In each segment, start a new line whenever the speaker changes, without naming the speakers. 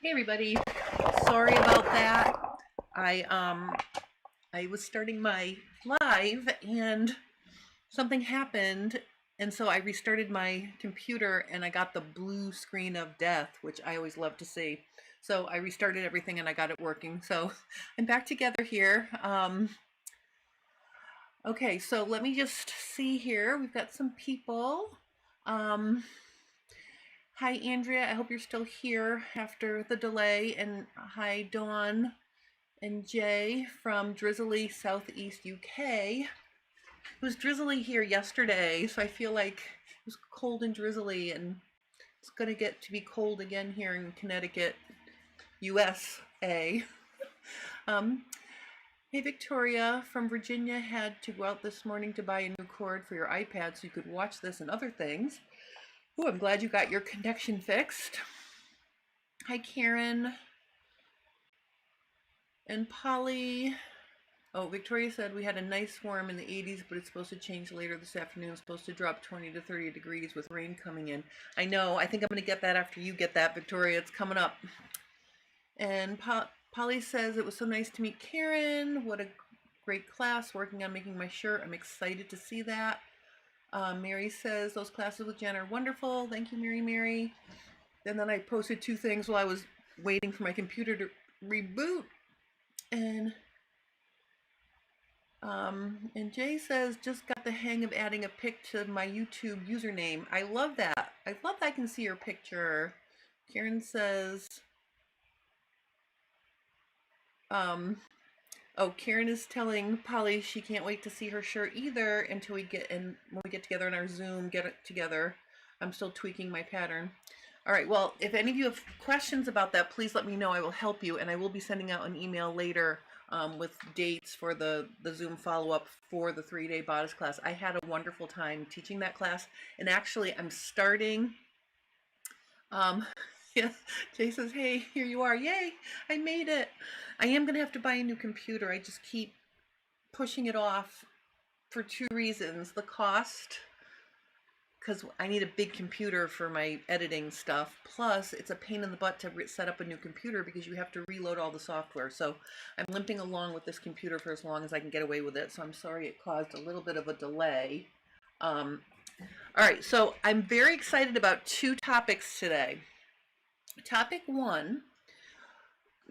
Hey everybody, sorry about that. I was starting my live and something happened, and so I restarted my computer and I got the blue screen of death, which I always love to see. So I restarted everything and I got it working. So I'm back together here. Okay, so let me just see here. We've got some people. Um, Hi, Andrea. I hope you're still here after the delay. And hi, Dawn and Jay from drizzly Southeast UK. It was drizzly here yesterday, so I feel like it was cold and drizzly, and it's going to get to be cold again here in Connecticut, USA. Um, hey, Victoria from Virginia had to go out this morning to buy a new cord for your iPad so you could watch this and other things. Oh, I'm glad you got your connection fixed. Hi, Karen and Polly. Oh, Victoria said we had a nice warm in the 80s, but it's supposed to change later this afternoon. It's supposed to drop 20 to 30 degrees with rain coming in. I know. I think I'm going to get that after you get that, Victoria. It's coming up. And Polly says it was so nice to meet Karen. What a great class, working on making my shirt. I'm excited to see that. Mary says those classes with Jen are wonderful. Thank you, Mary. And then I posted two things while I was waiting for my computer to reboot. And Jay says, just got the hang of adding a pic to my YouTube username. I love that. I love that I can see your picture. Karen says, oh, Karen is telling Polly she can't wait to see her shirt either until when we get together in our Zoom, get it together. I'm still tweaking my pattern. All right, well, if any of you have questions about that, please let me know. I will help you, and I will be sending out an email later with dates for the Zoom follow-up for the 3-day bodice class. I had a wonderful time teaching that class, and actually I'm starting, yeah, Jay says, hey, here you are. Yay, I made it. I am going to have to buy a new computer. I just keep pushing it off for two reasons. The cost, because I need a big computer for my editing stuff. Plus, it's a pain in the butt to set up a new computer because you have to reload all the software. So I'm limping along with this computer for as long as I can get away with it. So I'm sorry it caused a little bit of a delay. All right, so I'm very excited about two topics today. Topic one,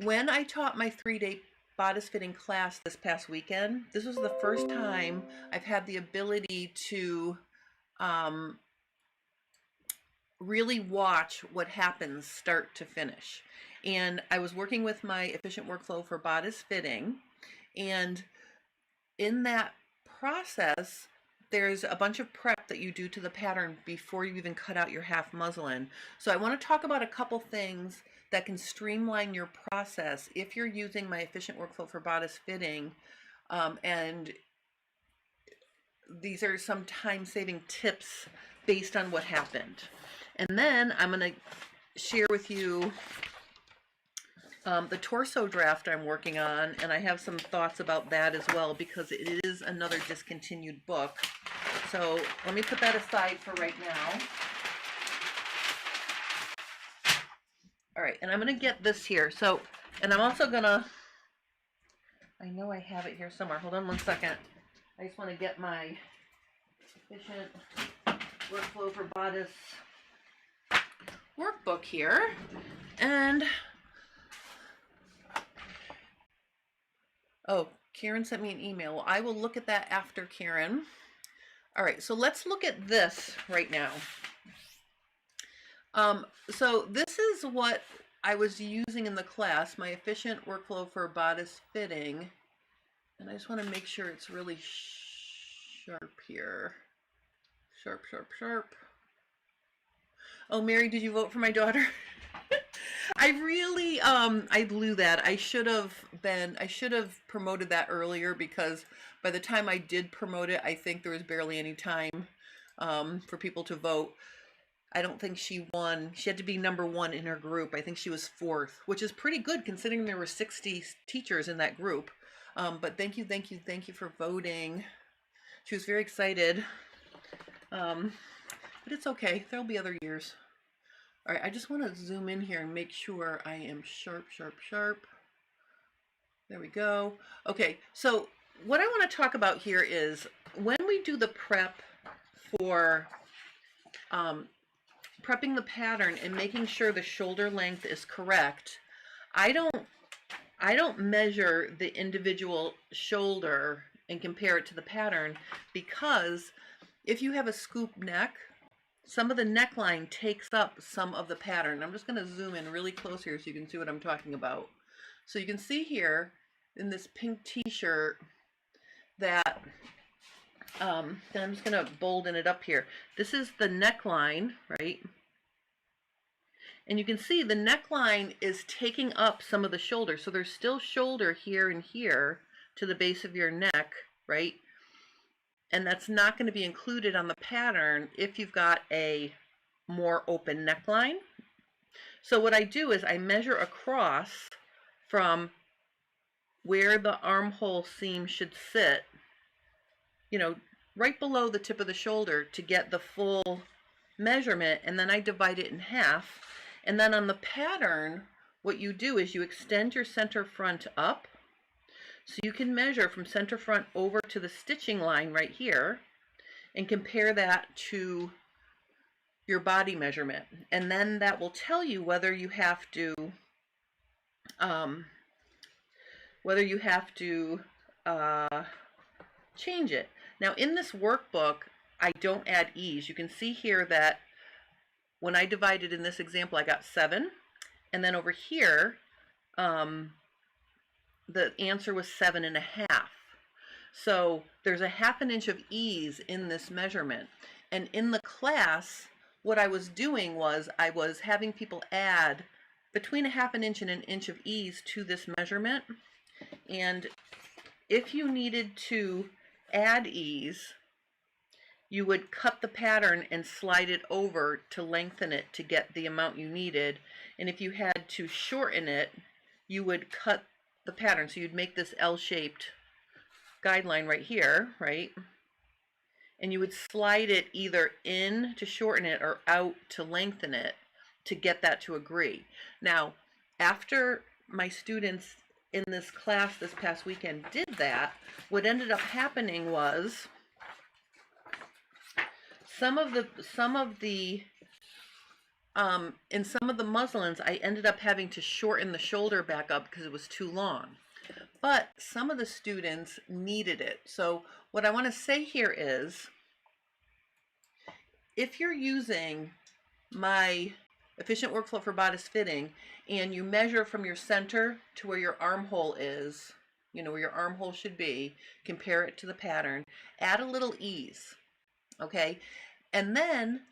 when I taught my 3-day bodice fitting class this past weekend, this was the first time I've had the ability to really watch what happens start to finish. And I was working with my efficient workflow for bodice fitting, and in that process there's a bunch of prep that you do to the pattern before you even cut out your half muslin. So I want to talk about a couple things that can streamline your process if you're using my efficient workflow for bodice fitting, and these are some time-saving tips based on what happened. And then I'm going to share with you the torso draft I'm working on, and I have some thoughts about that as well because it is another discontinued book. So let me put that aside for right now. All right, and I'm going to get this here. So, and I'm also going to, I know I have it here somewhere. Hold on one second. I just want to get my efficient workflow for bodice workbook here. And oh, Karen sent me an email. Well, I will look at that after Karen. All right, so let's look at this right now. So this is what I was using in the class, my efficient workflow for bodice fitting. And I just want to make sure it's really sharp here. Sharp. Oh, Mary, did you vote for my daughter? I really, I blew that. I should have promoted that earlier because by the time I did promote it, I think there was barely any time for people to vote. I don't think she won. She had to be number one in her group. I think she was 4th, which is pretty good considering there were 60 teachers in that group. But thank you for voting. She was very excited. But it's okay. There'll be other years. All right, I just want to zoom in here and make sure I am sharp, sharp, sharp. There we go. Okay, so what I want to talk about here is when we do the prep for prepping the pattern and making sure the shoulder length is correct, I don't measure the individual shoulder and compare it to the pattern, because if you have a scoop neck, some of the neckline takes up some of the pattern. I'm just going to zoom in really close here so you can see what I'm talking about. So you can see here in this pink t-shirt that I'm just going to bolden it up here. This is the neckline, right? And you can see the neckline is taking up some of the shoulder. So there's still shoulder here and here to the base of your neck, right? And that's not going to be included on the pattern if you've got a more open neckline. So what I do is I measure across from where the armhole seam should sit, you know, right below the tip of the shoulder to get the full measurement, and then I divide it in half. And then on the pattern, what you do is you extend your center front up. So you can measure from center front over to the stitching line right here and compare that to your body measurement. And then that will tell you whether you have to change it. Now in this workbook, I don't add ease. You can see here that when I divided in this example, I got 7. And then over here, the answer was 7.5. So there's a 1/2 inch of ease in this measurement. And in the class, what I was doing was I was having people add between a 1/2 inch and 1 inch of ease to this measurement. And if you needed to add ease, you would cut the pattern and slide it over to lengthen it to get the amount you needed. And if you had to shorten it, you would cut the pattern. So you'd make this L-shaped guideline right here, right? And you would slide it either in to shorten it or out to lengthen it to get that to agree. Now, after my students in this class this past weekend did that, what ended up happening was in some of the muslins, I ended up having to shorten the shoulder back up because it was too long. But some of the students needed it. So what I want to say here is, if you're using my efficient workflow for bodice fitting and you measure from your center to where your armhole is, you know, where your armhole should be, compare it to the pattern, add a little ease, okay? And then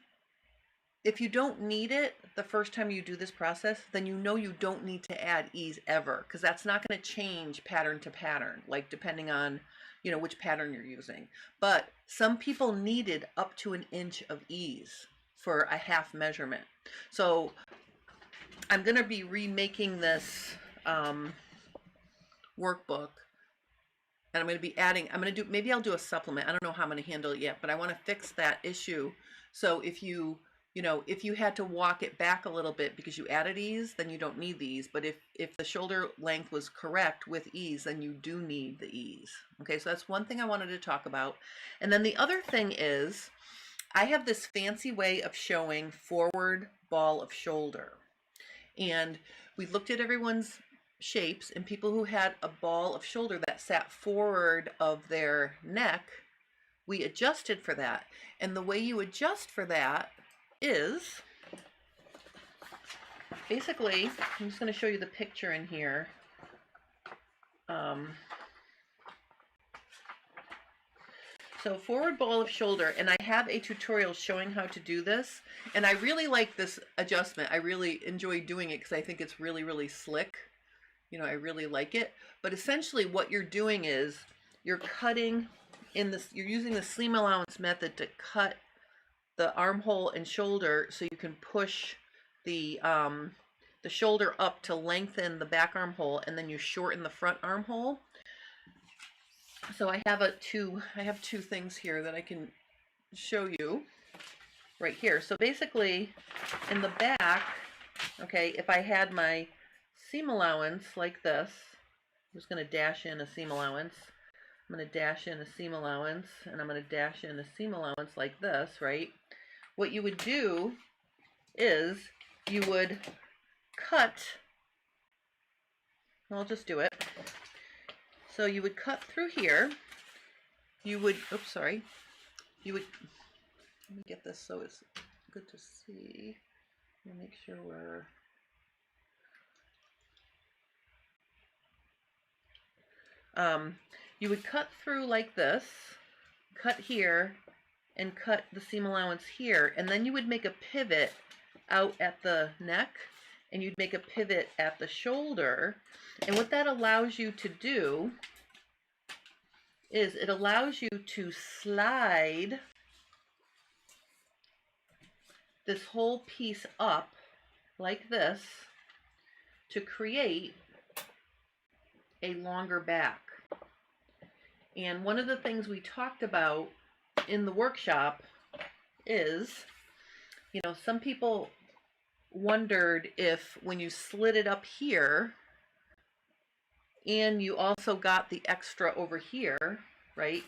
if you don't need it the first time you do this process, then you know you don't need to add ease ever, because that's not going to change pattern to pattern, like depending on, you know, which pattern you're using. But some people needed up to 1 inch of ease for a 1/2 measurement. So I'm going to be remaking this workbook, and I'm going to be adding, maybe I'll do a supplement. I don't know how I'm going to handle it yet, but I want to fix that issue. So if you had to walk it back a little bit because you added ease, then you don't need the ease. But if the shoulder length was correct with ease, then you do need the ease. Okay, so that's one thing I wanted to talk about. And then the other thing is, I have this fancy way of showing forward ball of shoulder. And we looked at everyone's shapes, and people who had a ball of shoulder that sat forward of their neck, we adjusted for that. And the way you adjust for that is basically, I'm just going to show you the picture in here. So forward ball of shoulder, and I have a tutorial showing how to do this, and I really like this adjustment. I really enjoy doing it because I think it's really, really slick. You know, I really like it. But essentially what you're doing is you're cutting in this, you're using the seam allowance method to cut the armhole and shoulder so you can push the shoulder up to lengthen the back armhole, and then you shorten the front armhole. So I have two things here that I can show you. right here. So basically in the back, okay, if I had my seam allowance like this, I'm just going to dash in a seam allowance. I'm going to dash in a seam allowance, and I'm going to dash in a seam allowance like this, right? What you would do is you would cut, I'll just do it. So you would cut through here. You would, oops, sorry. You would, let me get this so it's good to see. Let me make sure we're, you would cut through like this, cut here, and cut the seam allowance here, and then you would make a pivot out at the neck, and you'd make a pivot at the shoulder. And what that allows you to do is it allows you to slide this whole piece up like this to create a longer back. And one of the things we talked about in the workshop is, you know, some people wondered if when you slid it up here and you also got the extra over here, right?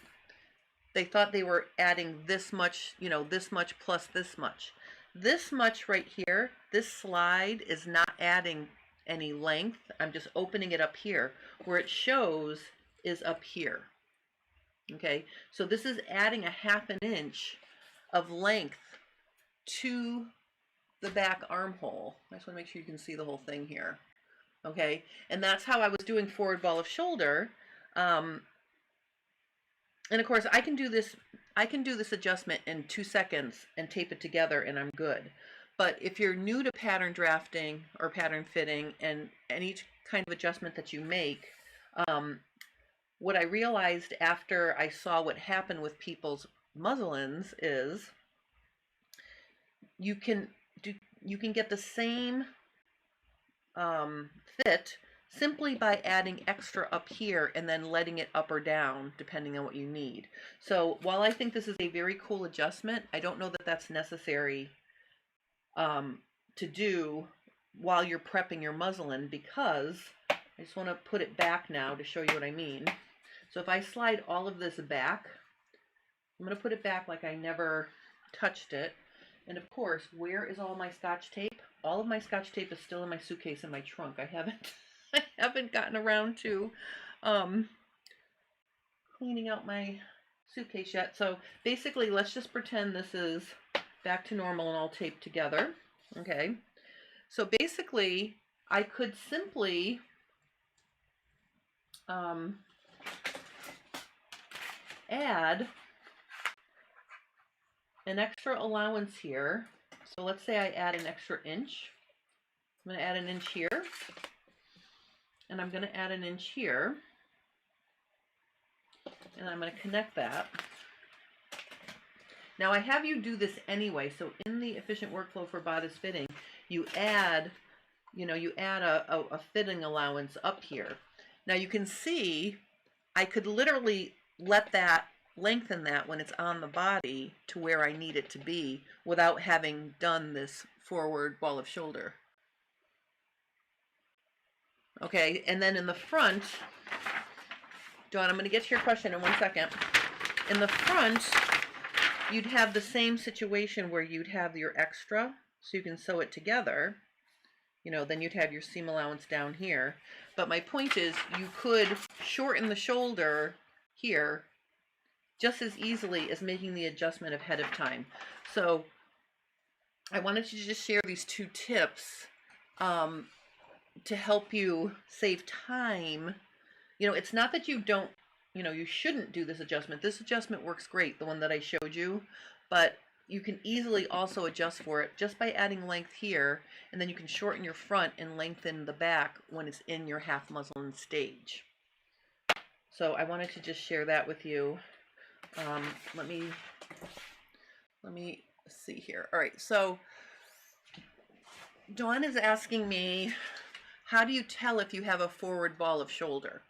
They thought they were adding this much, you know, this much plus this much. This much right here, this slide is not adding any length. I'm just opening it up here. Where it shows is up here. Okay, so this is adding a ½ inch of length to the back armhole. I just want to make sure you can see the whole thing here. Okay, and that's how I was doing forward ball of shoulder. And of course, I can do this adjustment in 2 seconds and tape it together, and I'm good. But if you're new to pattern drafting or pattern fitting, and any kind of adjustment that you make, what I realized after I saw what happened with people's muslins is you can get the same fit simply by adding extra up here and then letting it up or down depending on what you need. So while I think this is a very cool adjustment, I don't know that that's necessary to do while you're prepping your muslin, because I just want to put it back now to show you what I mean. So if I slide all of this back, I'm going to put it back like I never touched it. And of course, where is all my Scotch tape? All of my Scotch tape is still in my suitcase in my trunk. I haven't gotten around to cleaning out my suitcase yet. So basically, let's just pretend this is back to normal and all taped together. Okay. So basically, I could simply add an extra allowance here. So let's say I add an extra inch. I'm going to add an inch here, and I'm going to add an inch here, and I'm going to connect that. Now I have you do this anyway. So in the efficient workflow for bodice fitting, you add, a fitting allowance up here. Now you can see I could literally lengthen that when it's on the body to where I need it to be without having done this forward ball of shoulder. Okay, and then in the front, Dawn, I'm going to get to your question in 1 second. In the front, you'd have the same situation where you'd have your extra, so you can sew it together. Then you'd have your seam allowance down here. But my point is, you could shorten the shoulder here just as easily as making the adjustment ahead of time. So I wanted to just share these 2 tips to help you save time. It's not that you don't, you shouldn't do this adjustment. This adjustment works great, the one that I showed you, but you can easily also adjust for it just by adding length here, and then you can shorten your front and lengthen the back when it's in your half muslin stage. So I wanted to just share that with you. Let me see here. All right, so Dawn is asking me, how do you tell if you have a forward ball of shoulder?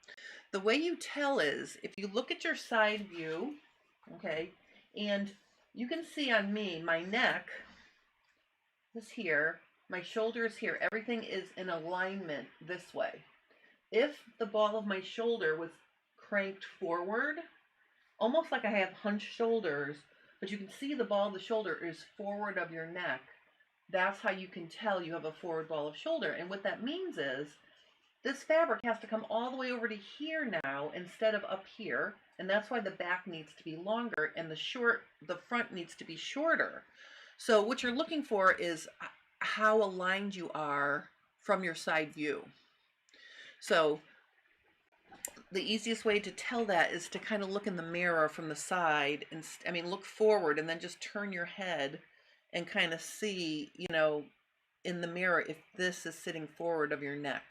The way you tell is if you look at your side view, okay, and you can see on me, my neck is here, my shoulder is here, everything is in alignment this way. If the ball of my shoulder was cranked forward, almost like I have hunched shoulders, but you can see the ball of the shoulder is forward of your neck. That's how you can tell you have a forward ball of shoulder. And what that means is this fabric has to come all the way over to here now instead of up here. And that's why the back needs to be longer and the front needs to be shorter. So what you're looking for is how aligned you are from your side view. So the easiest way to tell that is to kind of look in the mirror from the side and look forward and then just turn your head and kind of see, you know, in the mirror if this is sitting forward of your neck.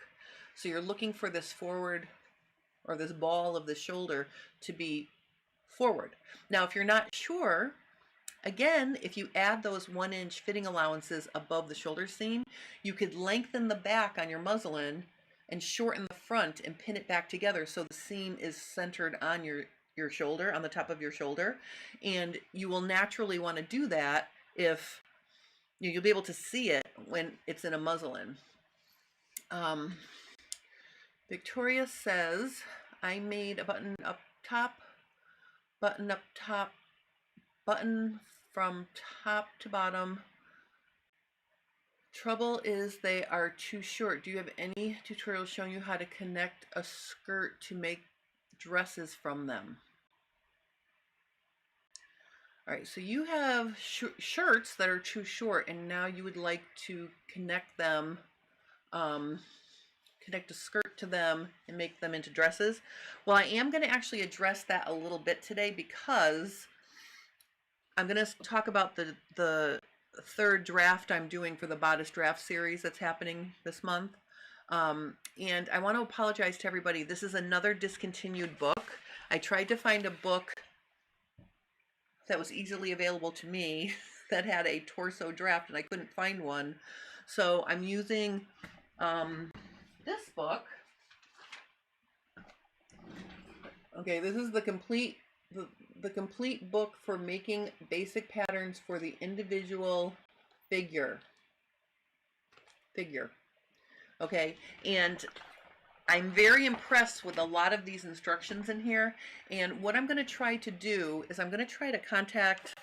So you're looking for this forward or this ball of the shoulder to be forward. Now, if you're not sure, again, if you add those 1-inch fitting allowances above the shoulder seam, you could lengthen the back on your muslin and shorten the front and pin it back together so the seam is centered on your shoulder, on the top of your shoulder. And you will naturally want to do that if you'll be able to see it when it's in a muslin. Victoria says, I made a button up top, button up top, button from top to bottom. Trouble is they are too short. Do you have any tutorials showing you how to connect a skirt to make dresses from them? All right, so you have shirts that are too short and now you would like to connect them, connect a skirt to them and make them into dresses. Well, I am going to actually address that a little bit today because I'm going to talk about the third draft I'm doing for the Bodice Draft series that's happening this month. And I want to apologize to everybody. This is another discontinued book. I tried to find a book that was easily available to me that had a torso draft and I couldn't find one. So I'm using this book. Okay, this is the complete book for making basic patterns for the individual figure. Okay, and I'm very impressed with a lot of these instructions in here. And what I'm going to try to do is I'm going to try to contact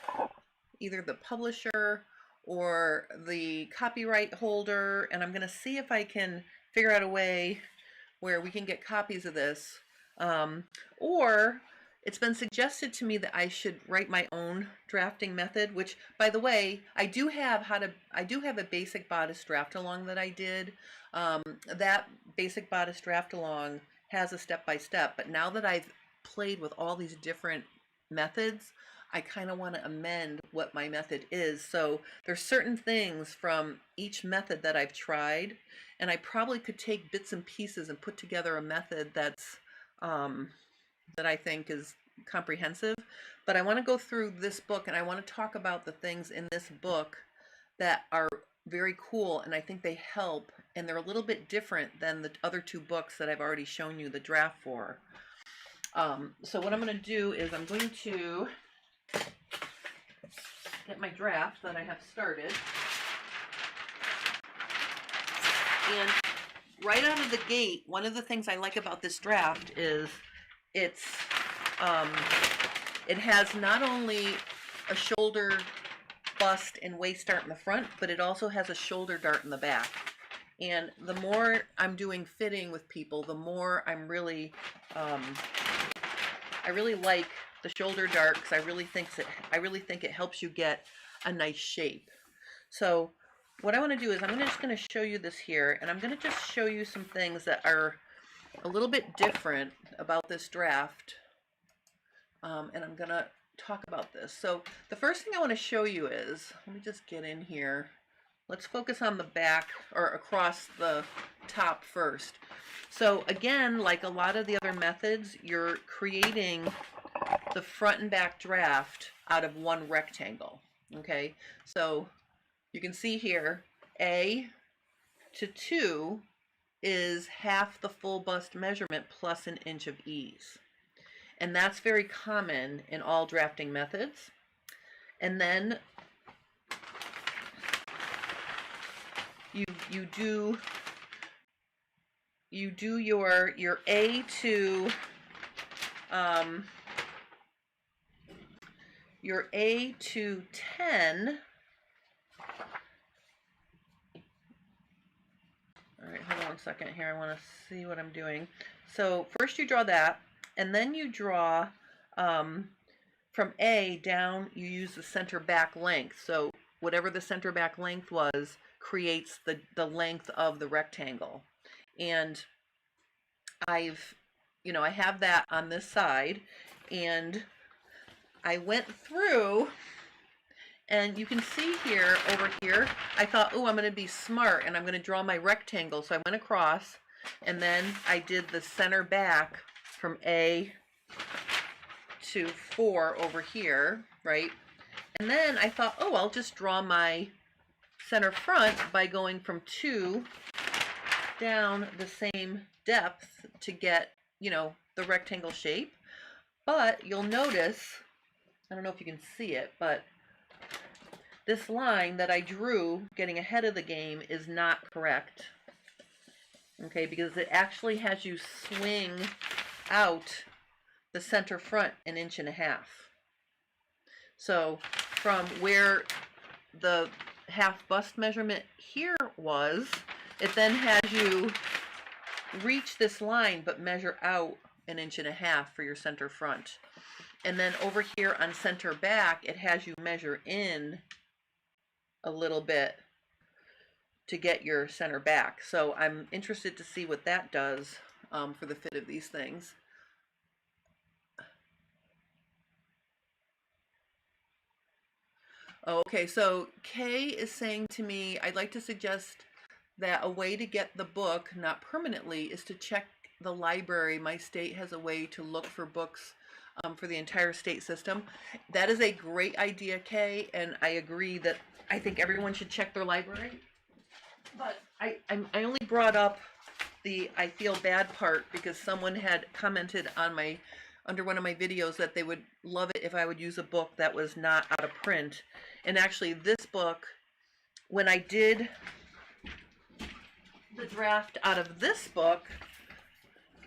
either the publisher or the copyright holder, and I'm going to see if I can figure out a way where we can get copies of this. Or it's been suggested to me that I should write my own drafting method, which, by the way, I do have a basic bodice draft along that I did. That basic bodice draft along has a step-by-step, but now that I've played with all these different methods, I kind of want to amend what my method is. So there's certain things from each method that I've tried, and I probably could take bits and pieces and put together a method that's that I think is comprehensive. But I want to go through this book and I want to talk about the things in this book that are very cool and I think they help, and they're a little bit different than the other two books that I've already shown you the draft for. So what I'm going to do is I'm going to get my draft that I have started, and right out of the gate, one of the things I like about this draft is it has not only a shoulder, bust, and waist dart in the front, but it also has a shoulder dart in the back. And the more I'm doing fitting with people, the more I'm really, I really like the shoulder dart because I really think it helps you get a nice shape. So what I want to do is I'm just going to show you this here, and I'm going to just show you some things that are a little bit different about this draft, and I'm going to talk about this. So the first thing I want to show you is, let me just get in here. Let's focus on the back or across the top first. So again, like a lot of the other methods, you're creating the front and back draft out of one rectangle. Okay, so you can see here, A to 2 is half the full bust measurement plus an inch of ease. And that's very common in all drafting methods. and then you do your A to your A to 10. All right, hold on a second here. I want to see what I'm doing. So first you draw that, and then you draw from A down, you use the center back length. So whatever the center back length was creates the length of the rectangle. And I have that on this side, and I went through, and you can see here, over here, I thought, oh, I'm going to be smart, and I'm going to draw my rectangle. So I went across, and then I did the center back from A to 4 over here, right? And then I thought, oh, I'll just draw my center front by going from 2 down the same depth to get, the rectangle shape. But you'll notice, I don't know if you can see it, but this line that I drew getting ahead of the game is not correct. Okay, because it actually has you swing out the center front 1.5 inches. So from where the half bust measurement here was, it then has you reach this line but measure out 1.5 inches for your center front. And then over here on center back, it has you measure in a little bit to get your center back. So I'm interested to see what that does for the fit of these things. Okay, so Kay is saying to me, I'd like to suggest that a way to get the book, not permanently, is to check the library. My state has a way to look for books for the entire state system. That is a great idea, Kay, and I agree that I think everyone should check their library. But I only brought up the I feel bad part because someone had commented on under one of my videos that they would love it if I would use a book that was not out of print. And actually this book, when I did the draft out of this book,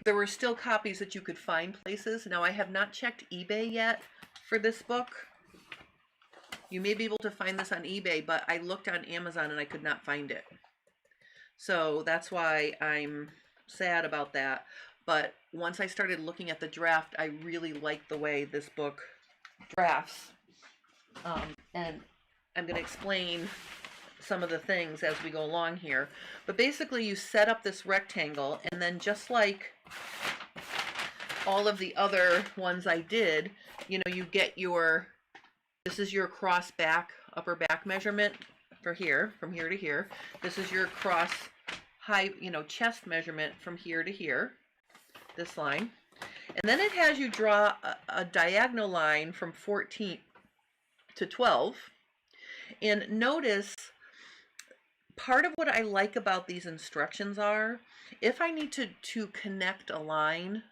there were still copies that you could find places. Now I have not checked eBay yet for this book. You may be able to find this on eBay, but I looked on Amazon and I could not find it. So that's why I'm sad about that. But once I started looking at the draft, I really liked the way this book drafts. And I'm going to explain some of the things as we go along here. But basically you set up this rectangle, and then just like all of the other ones I did, you get this is your cross back, upper back measurement for here, from here to here. This is your cross high, chest measurement from here to here, this line. And then it has you draw a diagonal line from 14 to 12. And notice, part of what I like about these instructions are, if I need to connect a line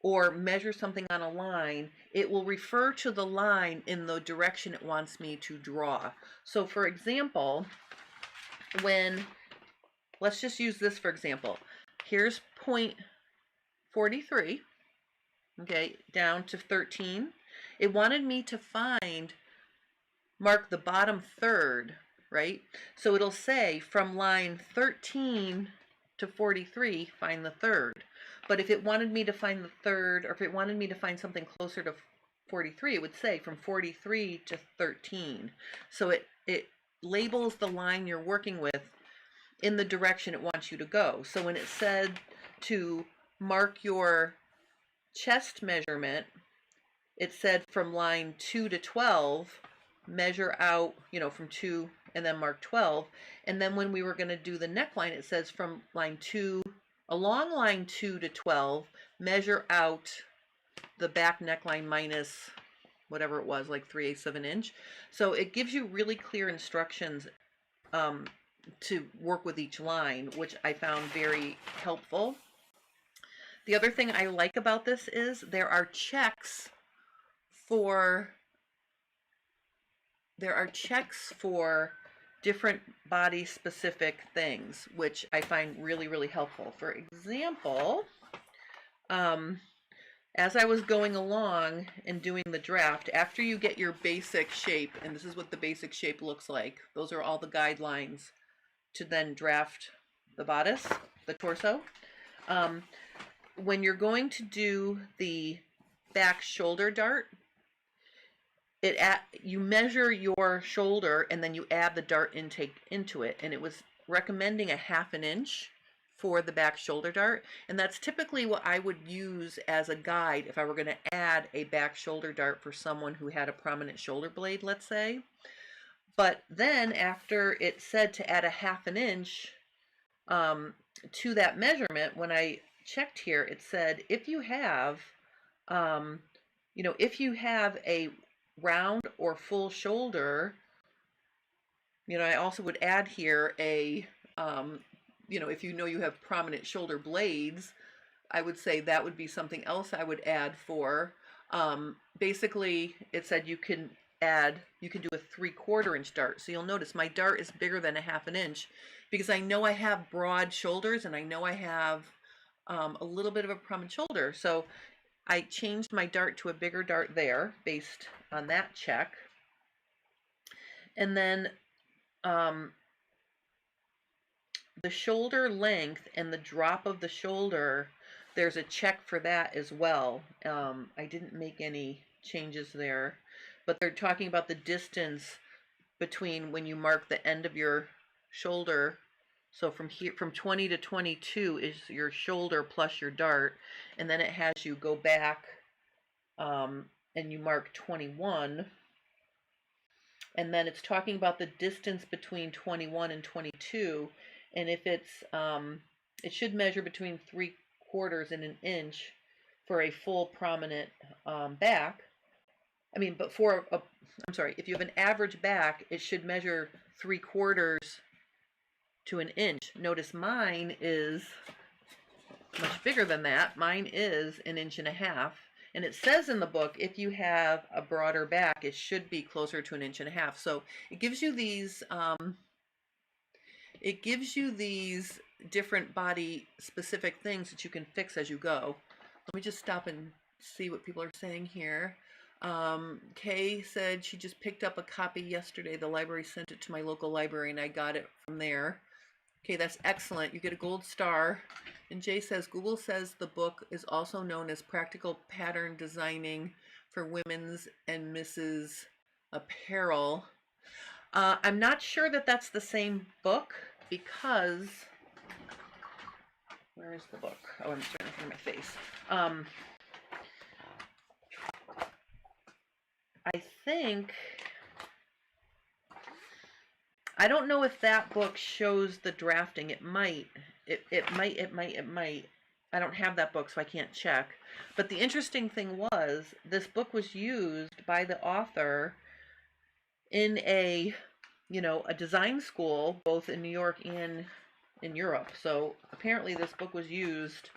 or measure something on a line, it will refer to the line in the direction it wants me to draw. So for example, let's just use this for example. Here's point 43, okay, down to 13. It wanted me to mark the bottom third, right? So it'll say from line 13 to 43, find the third. But if it wanted me to find the third, or if it wanted me to find something closer to 43, it would say from 43 to 13. So it labels the line you're working with in the direction it wants you to go. So when it said to mark your chest measurement, it said from line 2 to 12, measure out, from 2 and then mark 12. And then when we were going to do the neckline, it says from line 2, along line 2 to 12, measure out the back neckline minus whatever it was, like 3/8 of an inch. So it gives you really clear instructions to work with each line, which I found very helpful. The other thing I like about this is there are checks for there are checks for different body specific things, which I find really, really helpful. For example, as I was going along and doing the draft, after you get your basic shape, and this is what the basic shape looks like, those are all the guidelines to then draft the bodice, the torso. When you're going to do the back shoulder dart, you measure your shoulder and then you add the dart intake into it, and it was recommending a 1/2 inch for the back shoulder dart, and that's typically what I would use as a guide if I were going to add a back shoulder dart for someone who had a prominent shoulder blade, let's say. But then after it said to add a 1/2 inch to that measurement, when I checked here, it said if you have if you have a round or full shoulder, I also would add here a if you have prominent shoulder blades, I would say that would be something else I would add for. Basically, it said you can do a 3/4 inch dart. So you'll notice my dart is bigger than a 1/2 inch because I know I have broad shoulders and I know I have a little bit of a prominent shoulder. So I changed my dart to a bigger dart there based on that check. And then the shoulder length and the drop of the shoulder, there's a check for that as well. I didn't make any changes there, but they're talking about the distance between when you mark the end of your shoulder. So from 20 to 22 is your shoulder plus your dart, and then it has you go back and you mark 21. And then it's talking about the distance between 21 and 22. And if it's, it should measure between 3/4 and 1 inch for a full prominent back. But if you have an average back, it should measure 3/4 to 1 inch. Notice mine is much bigger than that. Mine is 1.5 inches. And it says in the book, if you have a broader back, it should be closer to 1.5 inches. So it gives you these different body specific things that you can fix as you go. Let me just stop and see what people are saying here. Kay said she just picked up a copy yesterday. The library sent it to my local library and I got it from there. Okay, that's excellent. You get a gold star. And Jay says, Google says the book is also known as Practical Pattern Designing for Women's and Mrs. Apparel. I'm not sure that that's the same book because, where is the book? Oh, I'm starting to my face. I don't know if that book shows the drafting. It might. It might. I don't have that book, so I can't check. But the interesting thing was, this book was used by the author in a design school, both in New York and in Europe. So apparently this book was used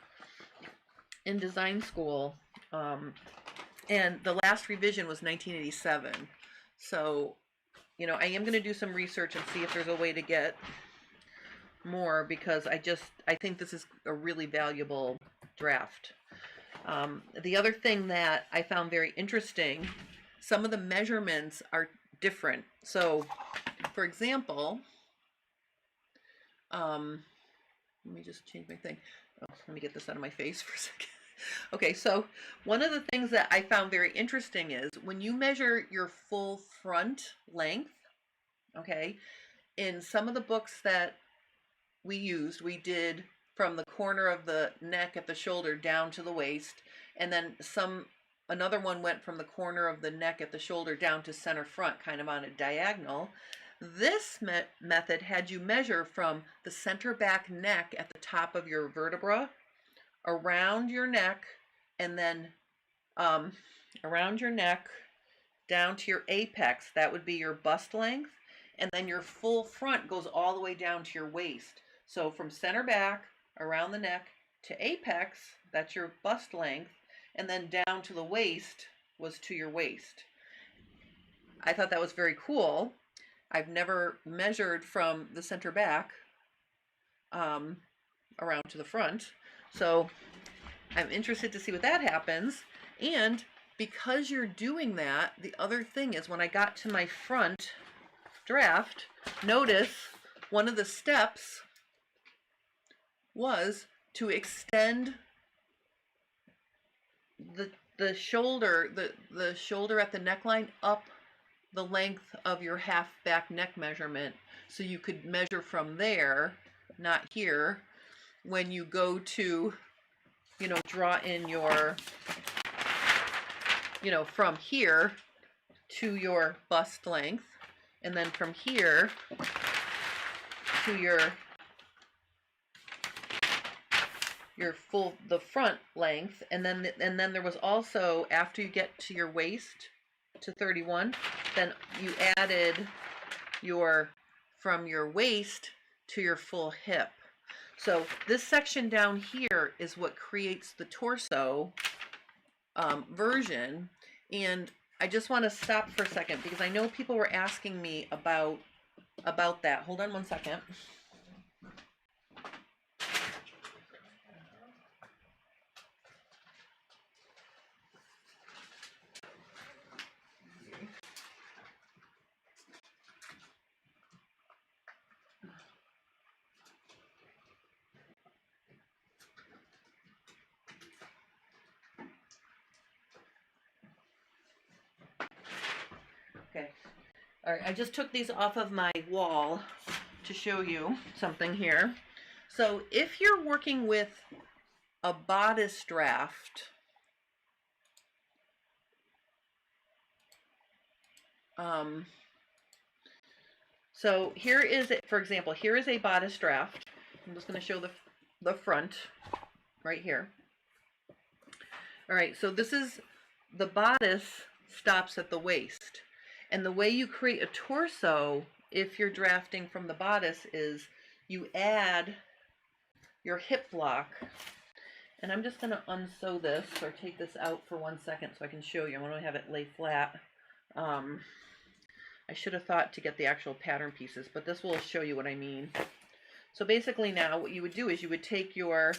in design school. And the last revision was 1987. So, I am going to do some research and see if there's a way to get more, because I think this is a really valuable draft. The other thing that I found very interesting, some of the measurements are different. So, for example, let me just change my thing. Oh, let me get this out of my face for a second. Okay, so one of the things that I found very interesting is when you measure your full front length, okay, in some of the books that we did from the corner of the neck at the shoulder down to the waist, and then another one went from the corner of the neck at the shoulder down to center front, kind of on a diagonal. This method had you measure from the center back neck at the top of your vertebra, around your neck, and then around your neck down to your apex. That would be your bust length, and then your full front goes all the way down to your waist. So from center back around the neck to apex, that's your bust length, and then down to the waist was to your waist. I thought that was very cool. I've never measured from the center back around to the front. So I'm interested to see what that happens. And because you're doing that, the other thing is when I got to my front draft, notice one of the steps was to extend the shoulder, the shoulder at the neckline up the length of your half back neck measurement, so you could measure from there, not here, when you go to, you know, draw in your, you know, from here to your bust length, and then from here to your full, the front length, and then there was also, after you get to your waist to 31, then you added your from your waist to your full hip. So this section down here is what creates the torso version. And I just want to stop for a second because I know people were asking me about that. Hold on one second. Okay. All right, I just took these off of my wall to show you something here. So if you're working with a bodice draft, so here is it, for example, here is a bodice draft. I'm just going to show the front right here. All right, so this is the bodice stops at the waist. And the way you create a torso, if you're drafting from the bodice, is you add your hip block. And I'm just going to unsew this or take this out for 1 second so I can show you. I want to have it lay flat. I should have thought to get the actual pattern pieces, but this will show you what I mean. So basically now what you would do is you would take your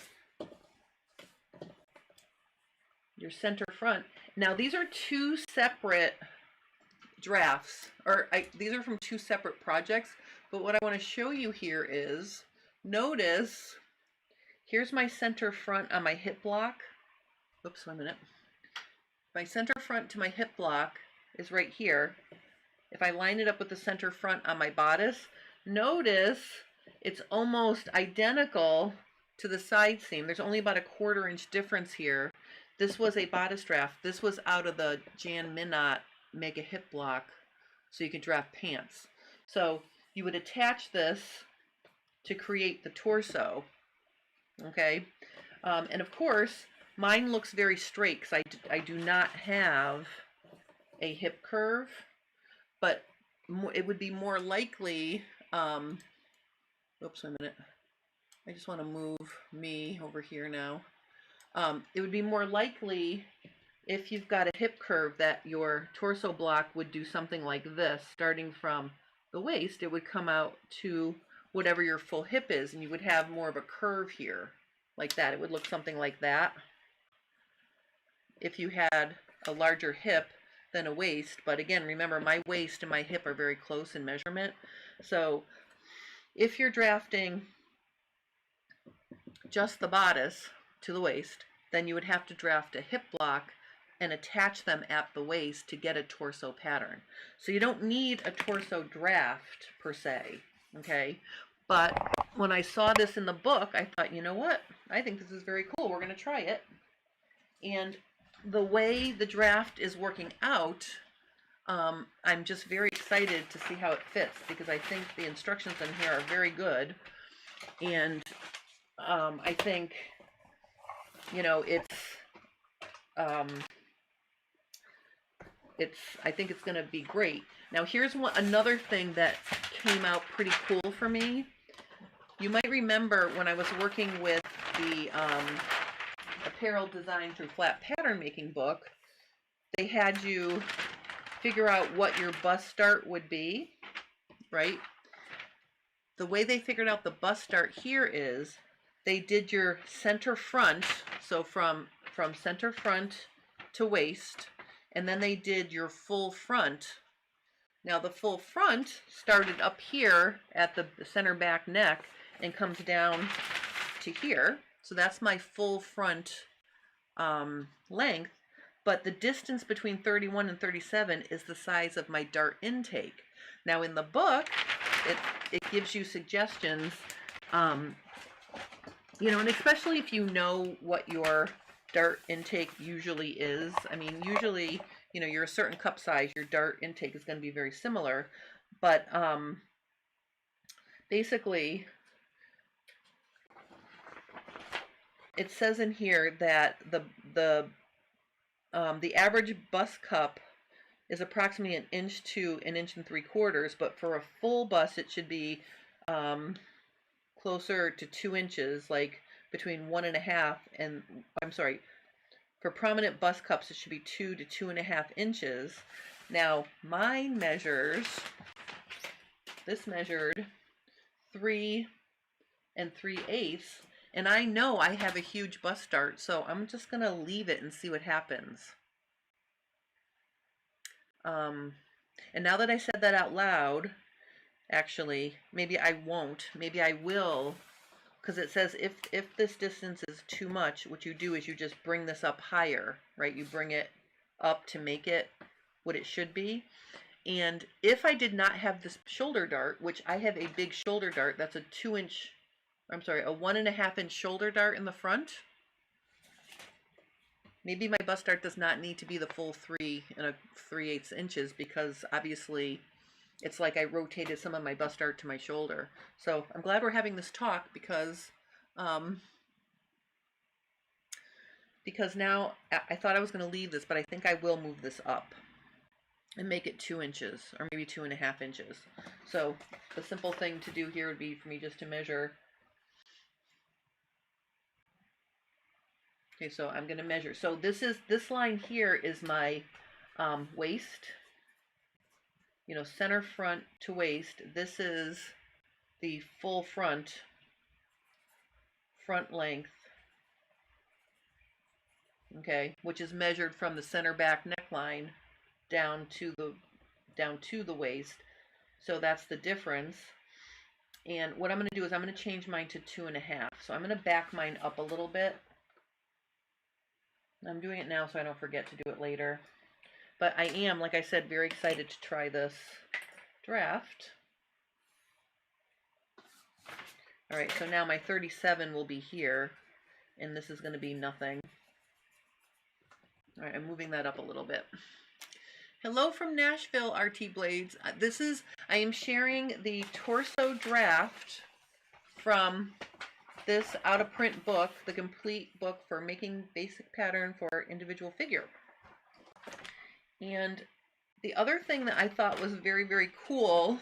center front. Now these are two separate drafts, or these are from two separate projects, but what I want to show you here is, notice, here's my center front on my hip block. Oops, 1 minute. My center front to my hip block is right here. If I line it up with the center front on my bodice, notice it's almost identical to the side seam. There's only about a 1/4 inch difference here. This was a bodice draft. This was out of the Jan Minot Mega Hip Block, so you could draft pants. So you would attach this to create the torso, okay? And of course, mine looks very straight because I do not have a hip curve, but it would be more likely, oops, 1 minute. I just want to move me over here now. It would be more likely if you've got a hip curve that your torso block would do something like this. Starting from the waist, it would come out to whatever your full hip is, and you would have more of a curve here, like that. It would look something like that if you had a larger hip than a waist. But again, remember, my waist and my hip are very close in measurement. So if you're drafting just the bodice to the waist, then you would have to draft a hip block and attach them at the waist to get a torso pattern. So you don't need a torso draft per se, okay? But when I saw this in the book, I thought, you know what? I think this is very cool. We're going to try it. And the way the draft is working out, I'm just very excited to see how it fits, because I think the instructions in here are very good. And I think, you know, I think it's going to be great. Now here's another thing that came out pretty cool for me. You might remember when I was working with the Apparel Design Through Flat Pattern Making book, they had you figure out what your bust start would be, right? The way they figured out the bust start here is they did your center front, so from center front to waist, and then they did your full front. Now the full front started up here at the center back neck and comes down to here. So that's my full front length, but the distance between 31 and 37 is the size of my dart intake. Now in the book, it gives you suggestions, you know, and especially if you know what your dart intake usually is. I mean, usually, you know, you're a certain cup size, your dart intake is going to be very similar, but basically, it says in here that the average bust cup is approximately 1 inch to 1 3/4 inches, but for a full bust it should be closer to 2 inches, like between 1.5 and, I'm sorry, for prominent bust cups it should be 2 to 2.5 inches. Now mine measures, this measured 3 3/8, and I know I have a huge bust start, so I'm just gonna leave it and see what happens. And now that I said that out loud, actually, maybe I won't, maybe I will, because it says if this distance is too much, what you do is you just bring this up higher, right? You bring it up to make it what it should be. And if I did not have this shoulder dart, which I have a big shoulder dart, that's a 1.5 inch shoulder dart in the front, maybe my bust dart does not need to be the full 3 3/8 inches, because obviously it's like I rotated some of my bust dart to my shoulder. So I'm glad we're having this talk, because now I thought I was going to leave this, but I think I will move this up and make it 2 inches, or maybe 2.5 inches. So the simple thing to do here would be for me just to measure. Okay, so I'm going to measure. So this line here is my waist, you know, center front to waist. This is the full front length, okay, which is measured from the center back neckline down to the waist. So that's the difference. And what I'm going to do is I'm going to change mine to 2.5. So I'm going to back mine up a little bit. I'm doing it now so I don't forget to do it later. But I am, like I said, very excited to try this draft. All right, so now my 37 will be here, and this is going to be nothing. All right, I'm moving that up a little bit. Hello from Nashville, RT Blades. I am sharing the torso draft from this out-of-print book, the complete book for making basic pattern for individual figure. And the other thing that I thought was very, very cool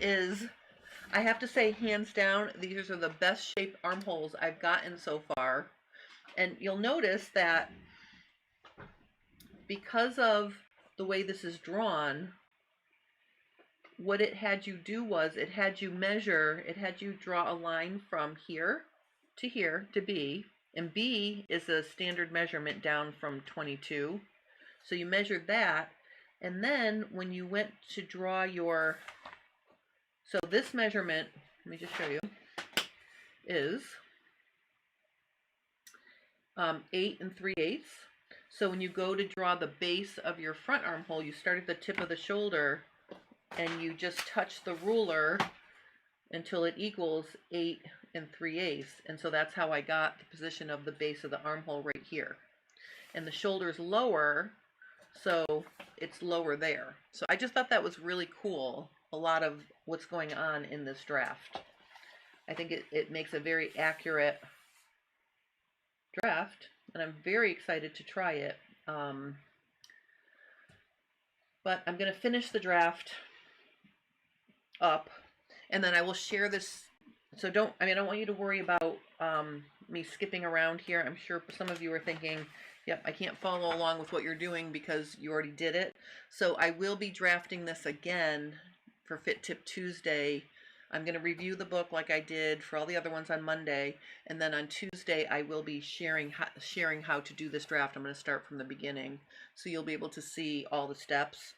is, I have to say, hands down, these are the best shaped armholes I've gotten so far. And you'll notice that because of the way this is drawn, what it had you do was it had you measure, it had you draw a line from here to B, and B is a standard measurement down from 22. So you measured that, and then when you went to draw your, so this measurement, let me just show you, is 8 3/8. So when you go to draw the base of your front armhole, you start at the tip of the shoulder and you just touch the ruler until it equals 8 3/8. And so that's how I got the position of the base of the armhole right here. And the shoulder's lower, so it's lower there. So I just thought that was really cool, a lot of what's going on in this draft. I think it makes a very accurate draft, and I'm very excited to try it. But I'm going to finish the draft up, and then I will share this. So I don't want you to worry about me skipping around here. I'm sure some of you are thinking, yep, I can't follow along with what you're doing because you already did it. So I will be drafting this again for Fit Tip Tuesday. I'm going to review the book like I did for all the other ones on Monday, and then on Tuesday I will be sharing how to do this draft. I'm going to start from the beginning, so you'll be able to see all the steps,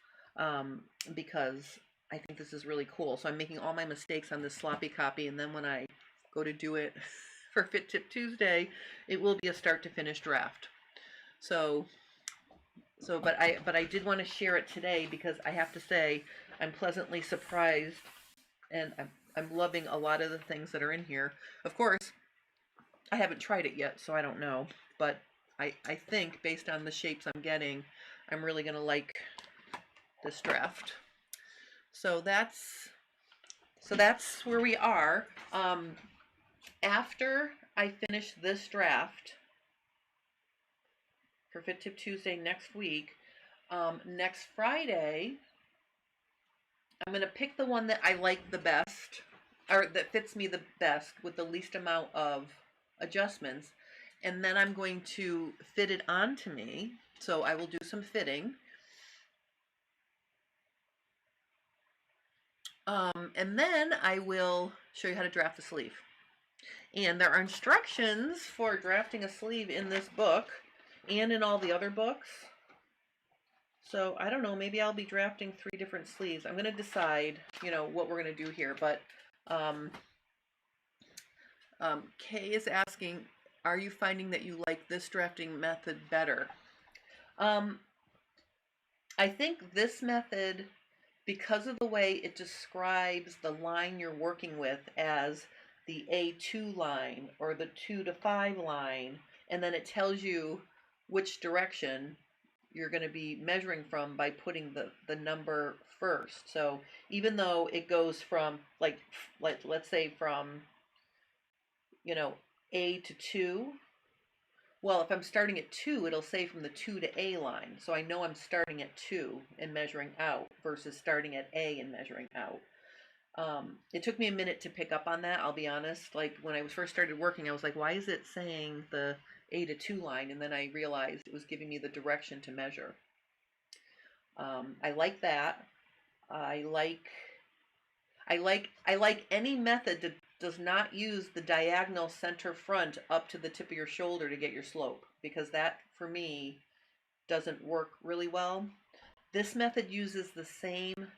because I think this is really cool. So I'm making all my mistakes on this sloppy copy, and then when I go to do it for Fit Tip Tuesday, it will be a start to finish draft. But I did want to share it today because I have to say I'm pleasantly surprised, and I'm loving a lot of the things that are in here. Of course, I haven't tried it yet, so I don't know, but I think based on the shapes I'm getting, I'm really going to like this draft. So that's where we are. After I finish this draft for Fit Tip Tuesday next week, next Friday, I'm going to pick the one that I like the best, or that fits me the best with the least amount of adjustments, and then I'm going to fit it onto me. So I will do some fitting. And then I will show you how to draft the sleeve. And there are instructions for drafting a sleeve in this book and in all the other books. So I don't know, maybe I'll be drafting 3 different sleeves. I'm going to decide, what we're going to do here. But Kay is asking, are you finding that you like this drafting method better? I think this method, because of the way it describes the line you're working with as the A2 line or the 2 to 5 line, and then it tells you which direction you're going to be measuring from by putting the number first. So even though it goes from, let's say from, A to 2, well, if I'm starting at 2, it'll say from the 2 to A line. So I know I'm starting at 2 and measuring out versus starting at A and measuring out. It took me a minute to pick up on that, I'll be honest. Like when I first started working, I was like, why is it saying the A to 2 line? And then I realized it was giving me the direction to measure. I like that. I like any method that does not use the diagonal center front up to the tip of your shoulder to get your slope, because that for me doesn't work really well. This method uses the same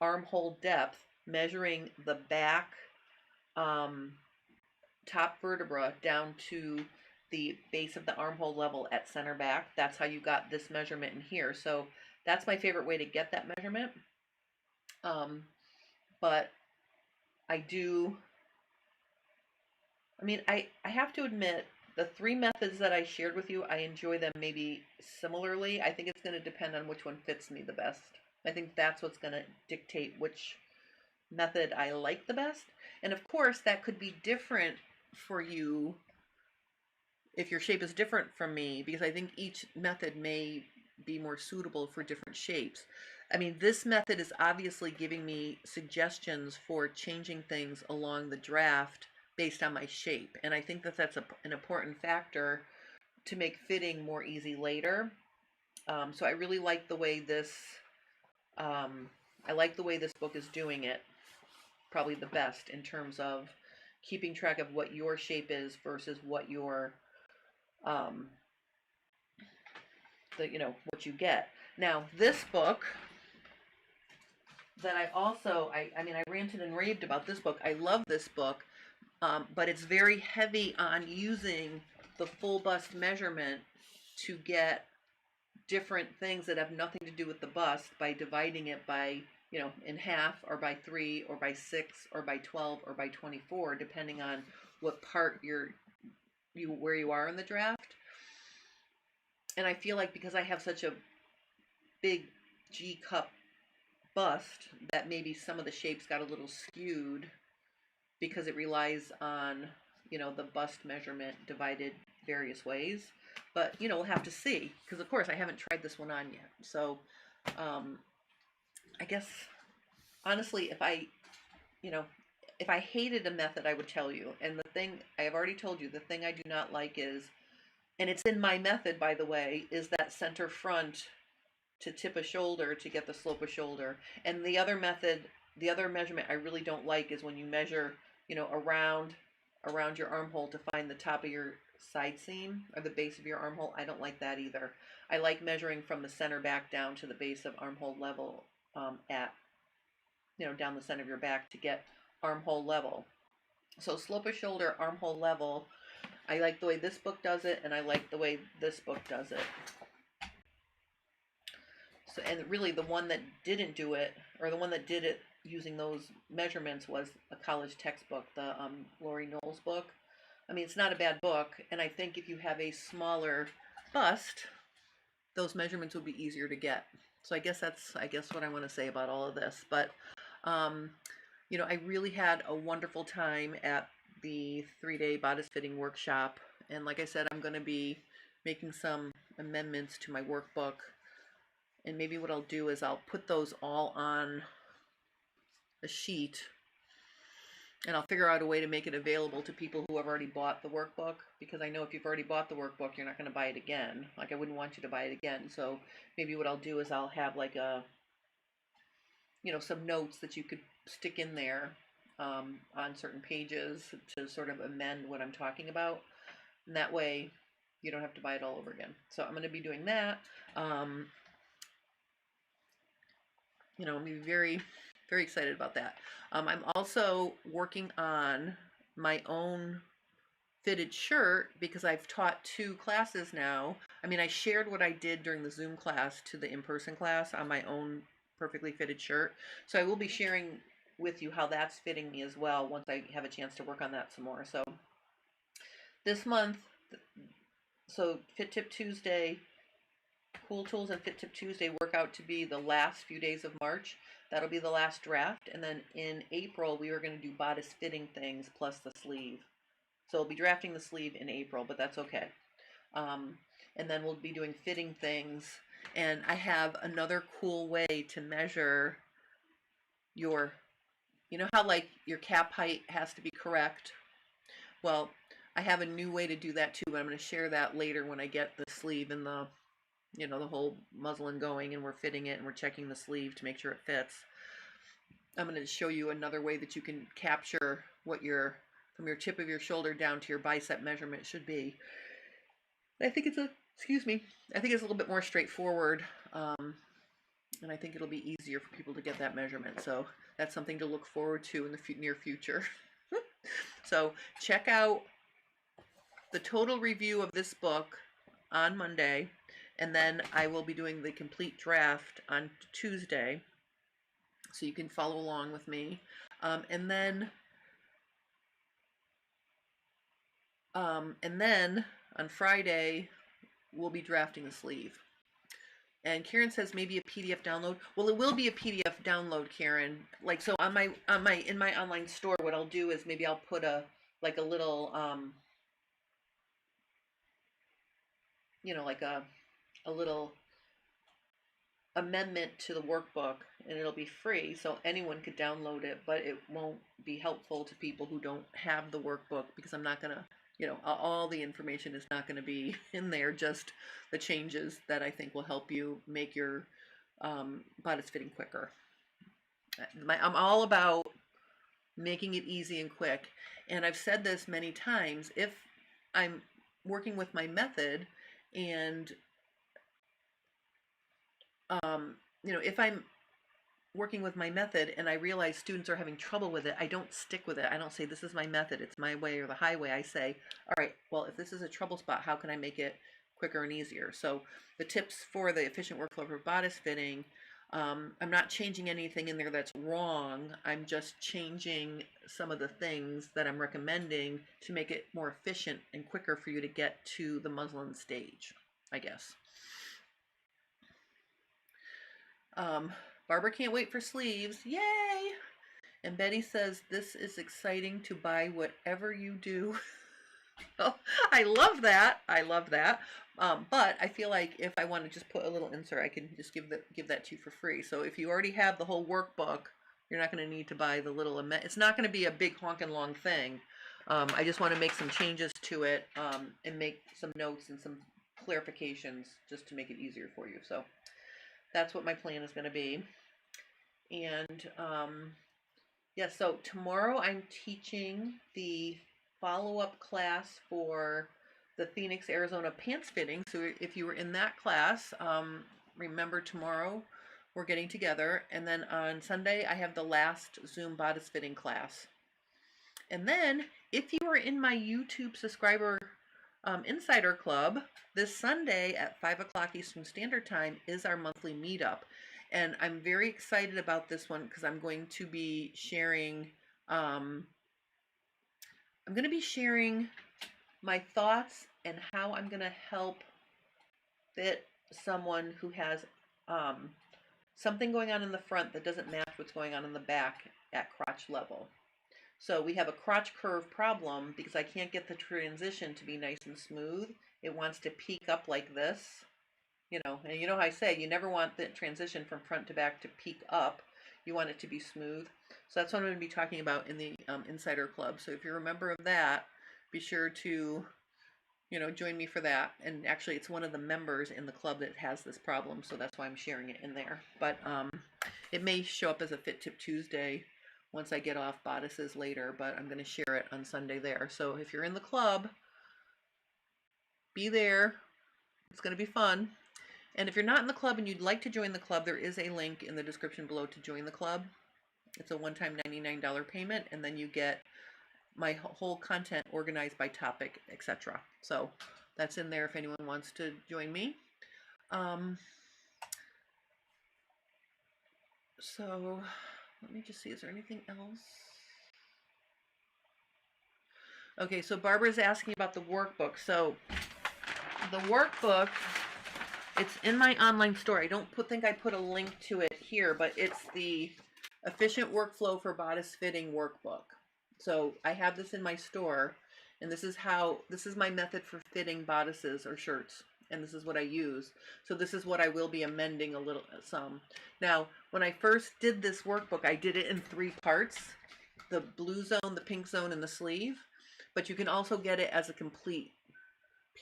armhole depth, measuring the back top vertebra down to the base of the armhole level at center back. That's how you got this measurement in here. So that's my favorite way to get that measurement. But I have to admit, the 3 methods that I shared with you, I enjoy them maybe similarly. I think it's going to depend on which one fits me the best. I think that's what's going to dictate which method I like the best. And of course, that could be different for you if your shape is different from me, because I think each method may be more suitable for different shapes. I mean, this method is obviously giving me suggestions for changing things along the draft based on my shape. And I think that that's an important factor to make fitting more easy later. So I really like the way this, book is doing it, probably the best in terms of keeping track of what your shape is versus what your, what you get. Now, this book that I ranted and raved about this book. I love this book, but it's very heavy on using the full bust measurement to get different things that have nothing to do with the bust by dividing it by, in half, or by 3, or by 6, or by 12, or by 24, depending on what part where you are in the draft. And I feel like because I have such a big G cup bust, that maybe some of the shapes got a little skewed because it relies on, the bust measurement divided various ways. But, we'll have to see, because of course I haven't tried this one on yet. So I guess, honestly, if I hated a method, I would tell you. And the thing, I have already told you, the thing I do not like is, and it's in my method, by the way, is that center front to tip a shoulder to get the slope of shoulder. And the other method, the other measurement I really don't like is when you measure, you know, around your armhole to find the top of your side seam or the base of your armhole. I don't like that either. I like measuring from the center back down to the base of armhole level, at, you know, down the center of your back to get armhole level. So slope of shoulder, armhole level. I like the way this book does it, and I like the way this book does it. So, and really the one that didn't do it, or the one that did it using those measurements, was a college textbook, the Lori Knowles book. I mean, it's not a bad book, and I think if you have a smaller bust, those measurements would be easier to get. So I guess that's, what I want to say about all of this. But, you know, I really had a wonderful time at the 3-day bodice fitting workshop. And like I said, I'm going to be making some amendments to my workbook. And maybe what I'll do is I'll put those all on a sheet, and I'll figure out a way to make it available to people who have already bought the workbook, because I know if you've already bought the workbook, you're not going to buy it again. Like, I wouldn't want you to buy it again. So maybe what I'll do is I'll have like a, you know, some notes that you could stick in there on certain pages to sort of amend what I'm talking about. And that way you don't have to buy it all over again. So I'm going to be doing that. You know, I'm very, very excited about that. I'm also working on my own fitted shirt, because I've taught 2 classes now. I mean, I shared what I did during the Zoom class to the in-person class on my own perfectly fitted shirt. So I will be sharing with you how that's fitting me as well once I have a chance to work on that some more. So this month, so Fit Tip Tuesday, Cool Tools and Fit Tip Tuesday work out to be the last few days of March. That'll be the last draft. And then in April, we were going to do bodice fitting things plus the sleeve. So we'll be drafting the sleeve in April, but that's okay. And then we'll be doing fitting things. And I have another cool way to measure your, you know how like your cap height has to be correct? Well, I have a new way to do that too, but I'm going to share that later when I get the sleeve and the, you know, the whole muslin going, and we're fitting it and we're checking the sleeve to make sure it fits. I'm going to show you another way that you can capture what your, from your tip of your shoulder down to your bicep measurement should be. I think it's I think it's a little bit more straightforward, and I think it'll be easier for people to get that measurement. So that's something to look forward to in the near future. So check out the total review of this book on Monday, and then I will be doing the complete draft on Tuesday, so you can follow along with me. And then on Friday, we'll be drafting the sleeve. And Karen says maybe a PDF download. Well, it will be a PDF download, Karen. Like, so in my online store, what I'll do is maybe I'll put a little you know, like a little amendment to the workbook, and it'll be free, so anyone could download it, but it won't be helpful to people who don't have the workbook, because I'm not gonna, you know, all the information is not gonna be in there, just the changes that I think will help you make your bodice fitting quicker. I'm all about making it easy and quick, and I've said this many times. If I'm working with my method, and you know, if I'm working with my method and I realize students are having trouble with it, I don't stick with it. I don't say, this is my method, it's my way or the highway. I say, all right, well, if this is a trouble spot, how can I make it quicker and easier? So the tips for the efficient workflow for bodice fitting, I'm not changing anything in there that's wrong. I'm just changing some of the things that I'm recommending to make it more efficient and quicker for you to get to the muslin stage, I guess. Barbara can't wait for sleeves. Yay! And Betty says, this is exciting to buy whatever you do. Oh, I love that. I love that. But I feel like if I want to just put a little insert, I can just give that to you for free. So if you already have the whole workbook, you're not going to need to buy the little amendment. It's not going to be a big honking long thing. I just want to make some changes to it, and make some notes and some clarifications just to make it easier for you. So that's what my plan is going to be. And yeah, so tomorrow I'm teaching the follow-up class for the Phoenix, Arizona pants fitting. So if you were in that class, remember tomorrow we're getting together. And then on Sunday, I have the last Zoom bodice fitting class. And then if you are in my YouTube subscriber Insider Club, this Sunday at 5 o'clock Eastern Standard Time is our monthly meetup. And I'm very excited about this one because I'm going to be sharing, my thoughts and how I'm going to help fit someone who has something going on in the front that doesn't match what's going on in the back at crotch level. So we have a crotch curve problem because I can't get the transition to be nice and smooth. It wants to peak up like this, and you know how I say you never want the transition from front to back to peak up. You want it to be smooth. So that's what I'm going to be talking about in the Insider Club. So if you're a member of that, be sure to, join me for that. And actually, it's one of the members in the club that has this problem, so that's why I'm sharing it in there. But it may show up as a Fit Tip Tuesday once I get off bodices later, but I'm going to share it on Sunday there. So if you're in the club, be there. It's going to be fun. And if you're not in the club and you'd like to join the club, there is a link in the description below to join the club. It's a one-time $99 payment, and then you get my whole content organized by topic, etc. So that's in there if anyone wants to join me. So let me just see, is there anything else? Okay, so Barbara's asking about the workbook. So the workbook, it's in my online store. I don't think I put a link to it here, but it's the Efficient Workflow for Bodice Fitting Workbook. So I have this in my store, and this is my method for fitting bodices or shirts, and this is what I use. So this is what I will be amending some. Now, when I first did this workbook, I did it in 3 parts: the blue zone, the pink zone, and the sleeve. But you can also get it as a complete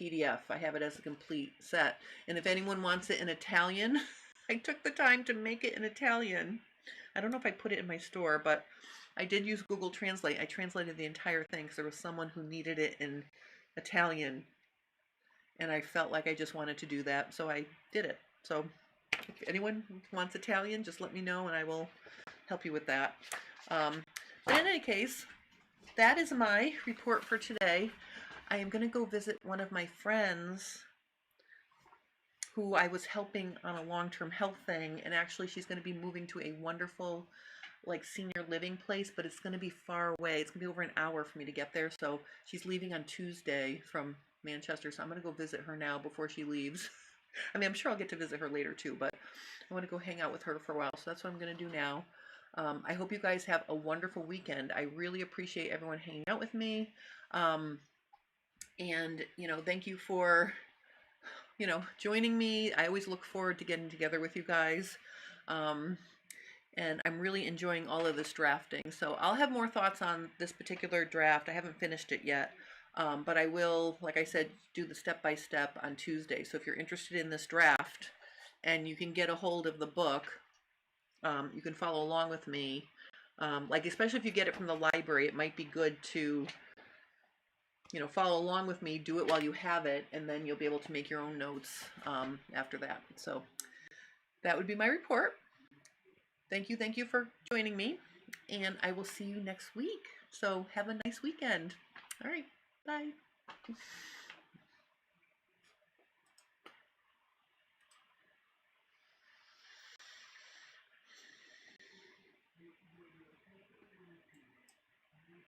PDF. I have it as a complete set. And if anyone wants it in Italian, I took the time to make it in Italian. I don't know if I put it in my store, but I did use Google Translate. I translated the entire thing because there was someone who needed it in Italian, and I felt like I just wanted to do that, so I did it. So if anyone wants Italian, just let me know and I will help you with that. But in any case, that is my report for today. I am going to go visit one of my friends who I was helping on a long-term health thing, and actually she's going to be moving to a wonderful senior living place, but it's going to be far away. It's going to be over an hour for me to get there. So she's leaving on Tuesday from Manchester, so I'm going to go visit her now before she leaves. I mean, I'm sure I'll get to visit her later too, but I want to go hang out with her for a while, so that's what I'm going to do now. I hope you guys have a wonderful weekend. I really appreciate everyone hanging out with me. And, thank you for, joining me. I always look forward to getting together with you guys. And I'm really enjoying all of this drafting. So I'll have more thoughts on this particular draft. I haven't finished it yet. But I will, like I said, do the step-by-step on Tuesday. So if you're interested in this draft and you can get a hold of the book, you can follow along with me. Especially if you get it from the library, it might be good to, follow along with me, do it while you have it, and then you'll be able to make your own notes after that. So that would be my report. Thank you for joining me, and I will see you next week. So have a nice weekend. All right, bye.